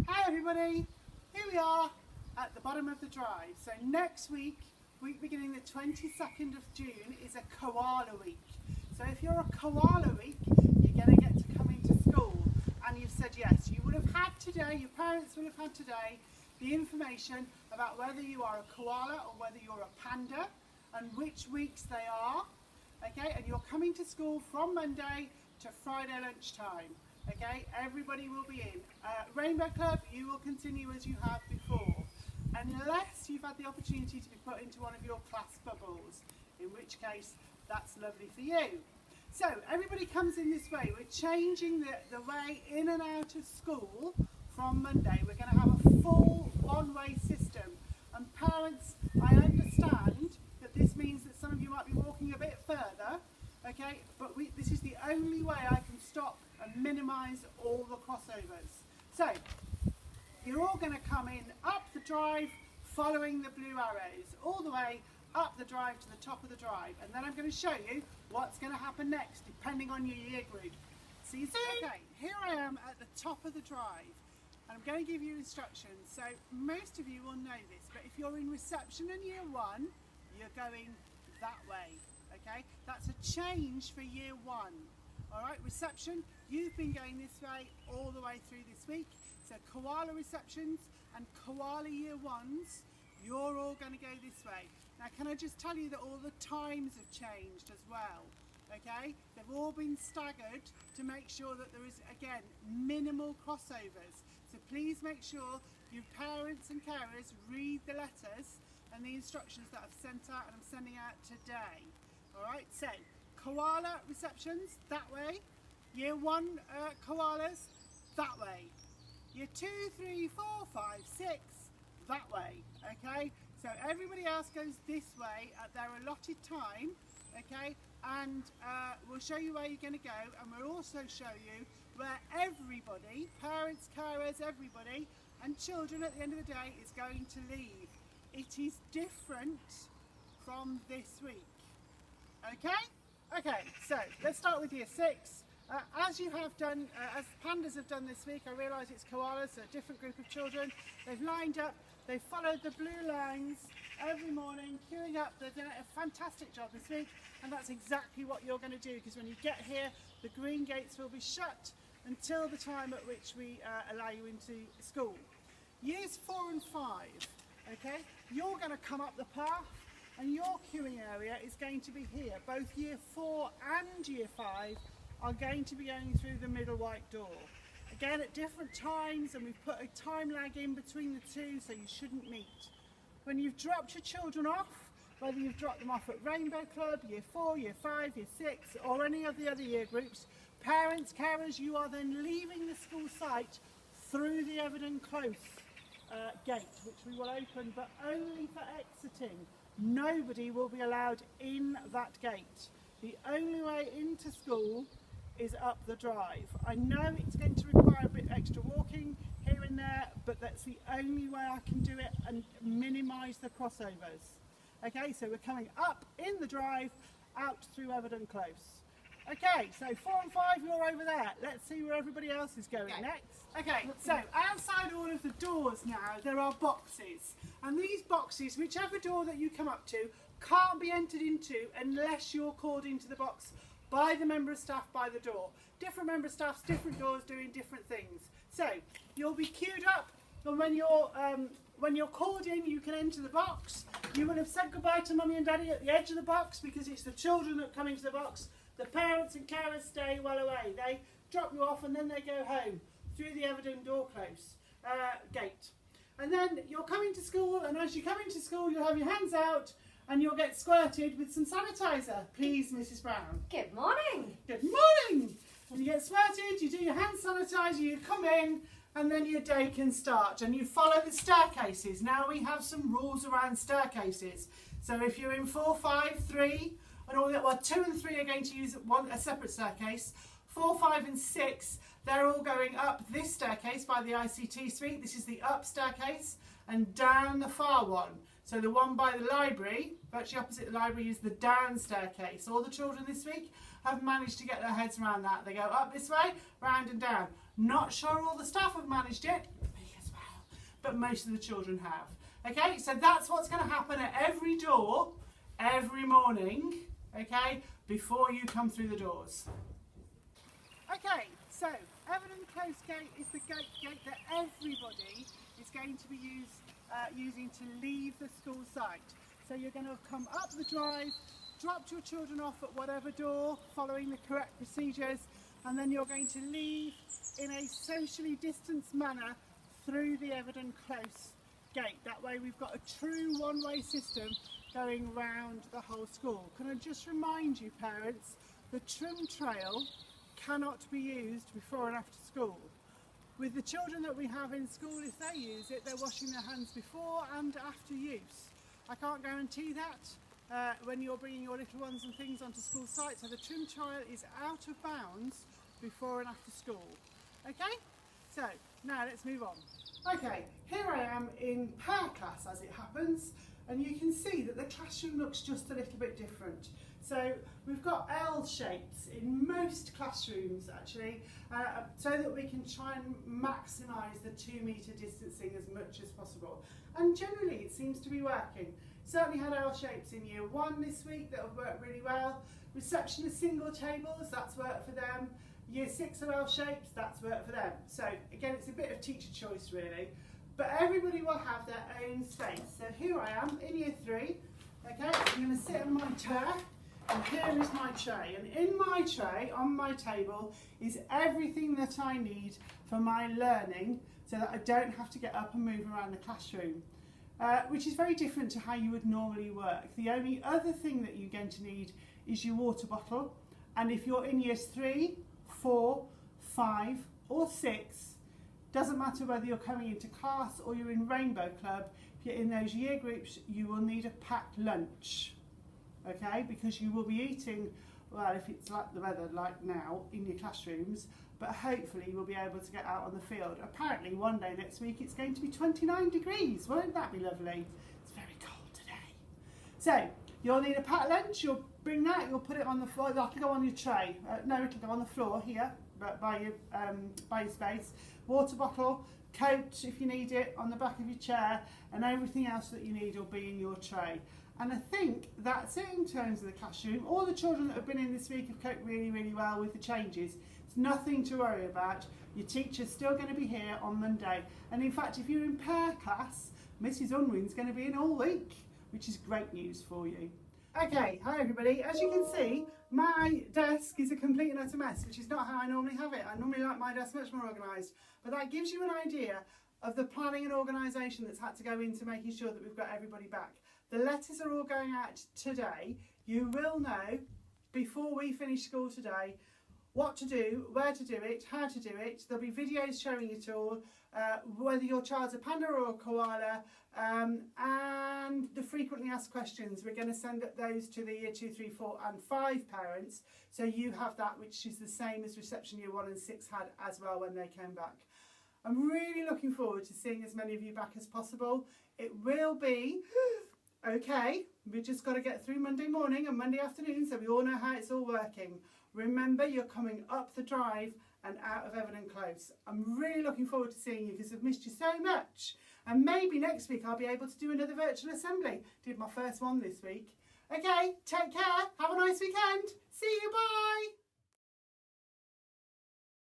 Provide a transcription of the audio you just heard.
Hi everybody, here we are at the bottom of the drive. So next week beginning the 22nd of June, is a koala week. So if you're a koala week, you're going to get to come into school, and you've said yes. You would have had today, your parents would have had today, the information about whether you are a koala or whether you're a panda and which weeks they are. Okay, and you're coming to school from Monday to Friday lunchtime. Okay, everybody will be in. Rainbow Club, you will continue as you have before, unless you've had the opportunity to be put into one of your class bubbles, in which case that's lovely for you. So everybody comes in this way. We're changing the way in and out of school from Monday. We're going to have a full one-way system, and parents, I understand that this means that some of you might be walking a bit further, okay, but this is the only way I can stop and minimise all the crossovers. So you're all going to come in up the drive following the blue arrows all the way up the drive to the top of the drive, and then I'm going to show you what's going to happen next depending on your year group. See you soon. Okay, here I am at the top of the drive, and I'm going to give you instructions. So most of you will know this, but if you're in reception in year one, you're going that way. Okay, that's a change for year one. All right, reception, you've been going this way all the way through this week. So koala receptions and koala year ones, you're all going to go this way. Now, can I just tell you that all the times have changed as well? Okay, they've all been staggered to make sure that there is, again, minimal crossovers. So please make sure your parents and carers read the letters and the instructions that I've sent out and I'm sending out today. All right, so koala receptions that way, year one koalas that way, year 2, 3, 4, 5, 6 that way. Okay, so everybody else goes this way at their allotted time. Okay, and we'll show you where you're going to go, and we'll also show you where everybody, parents, carers, everybody and children at the end of the day is going to leave. It is different from this week. Okay, so let's start with year 6. As you have done, as pandas have done this week, I realise it's koalas, so a different group of children. They've lined up, they've followed the blue lines every morning, queuing up. They've done a fantastic job this week, and that's exactly what you're going to do, because when you get here, the green gates will be shut until the time at which we allow you into school. Years 4 and 5, okay, you're going to come up the path, and your queuing area is going to be here. Both year 4 and year 5 are going to be going through the middle white door. Again, at different times, and we've put a time lag in between the two, so you shouldn't meet. When you've dropped your children off, whether you've dropped them off at Rainbow Club, year 4, year 5, year 6, or any of the other year groups, parents, carers, you are then leaving the school site through the Everton Close gate, which we will open, but only for exiting. Nobody will be allowed in that gate. The only way into school is up the drive. I know it's going to require a bit extra walking here and there, but that's the only way I can do it and minimise the crossovers. Okay, so we're coming up in the drive, out through Everton Close. Okay, so 4 and 5, you're over there. Let's see where everybody else is going next. Okay, so outside all of the doors now, there are boxes. And these boxes, whichever door that you come up to, can't be entered into unless you're called into the box by the member of staff by the door. Different member of staffs, different doors doing different things. So you'll be queued up, and when you're called in, you can enter the box. You will have said goodbye to mummy and daddy at the edge of the box, because it's the children that come into the box. The parents and carers stay well away. They drop you off and then they go home through the Everton door close gate. And then you're coming to school, and as you come into school, you'll have your hands out and you'll get squirted with some sanitizer. Please, Mrs. Brown. Good morning. Good morning. And you get squirted, you do your hand sanitizer, you come in, and then your day can start. And you follow the staircases. Now we have some rules around staircases. So if you're in 4, 5, 3, and all that, well, 2 and 3 are going to use a separate staircase. 4, 5 and 6, they're all going up this staircase by the ICT suite. This is the up staircase, and down the far one. So the one by the library, virtually opposite the library, is the down staircase. All the children this week have managed to get their heads around that. They go up this way, round and down. Not sure all the staff have managed it, because but most of the children have. Okay, so that's what's going to happen at every door, every morning, okay, before you come through the doors. Okay, so Everton Close Gate is the gate that everybody is going to be using to leave the school site. So you're going to come up the drive, drop your children off at whatever door, following the correct procedures, and then you're going to leave in a socially distanced manner through the Everton Close Gate. That way we've got a true one-way system going round the whole school. Can I just remind you, parents, the trim trail cannot be used before and after school. With the children that we have in school, if they use it, they're washing their hands before and after use. I can't guarantee that when you're bringing your little ones and things onto school sites, so the trim trail is out of bounds before and after school. Okay, so now let's move on. Okay, here I am in power class as it happens, and you can see that the classroom looks just a little bit different. So we've got L shapes in most classrooms actually, so that we can try and maximise the 2 metre distancing as much as possible. And generally it seems to be working. Certainly had L shapes in year 1 this week that have worked really well. Reception of single tables, that's worked for them. Year 6 are L shapes, that's worked for them. So again, it's a bit of teacher choice really, but everybody will have their own space. So here I am in year 3, okay, I'm going to sit on my chair, and here is my tray. And in my tray, on my table, is everything that I need for my learning so that I don't have to get up and move around the classroom, which is very different to how you would normally work. The only other thing that you're going to need is your water bottle, and if you're in years 3, 4, 5 or 6, doesn't matter whether you're coming into class or you're in Rainbow Club, if you're in those year groups, you will need a packed lunch, okay, because you will be eating, well, if it's like the weather like now in your classrooms, but hopefully you will be able to get out on the field. Apparently one day next week it's going to be 29 degrees, won't that be lovely? It's very cold today. So you'll need a packed lunch, you'll bring that, you'll put it on the floor, that'll go on your tray, no, it'll go on the floor here, by your space. Water bottle, coat if you need it, on the back of your chair, and everything else that you need will be in your tray. And I think that's it in terms of the classroom. All the children that have been in this week have coped really, really well with the changes. It's nothing to worry about. Your teacher's still going to be here on Monday. And in fact, if you're in pair class, Mrs. Unwin's going to be in all week, which is great news for you. Okay, hi everybody. As you can see, my desk is a complete and utter mess, which is not how I normally have it. I normally like my desk much more organised. But that gives you an idea of the planning and organisation that's had to go into making sure that we've got everybody back. The letters are all going out today. You will know before we finish school today what to do, where to do it, how to do it. There'll be videos showing it all, whether your child's a panda or a koala, and the frequently asked questions. We're going to send those to the year 2, 3, 4 and 5 parents, so you have that, which is the same as reception year 1 and 6 had as well when they came back. I'm really looking forward to seeing as many of you back as possible. It will be okay, we've just got to get through Monday morning and Monday afternoon so we all know how it's all working. Remember, you're coming up the drive and out of Everton Close. I'm really looking forward to seeing you because I've missed you so much. And maybe next week I'll be able to do another virtual assembly. Did my first one this week. Okay, take care, have a nice weekend. See you, bye.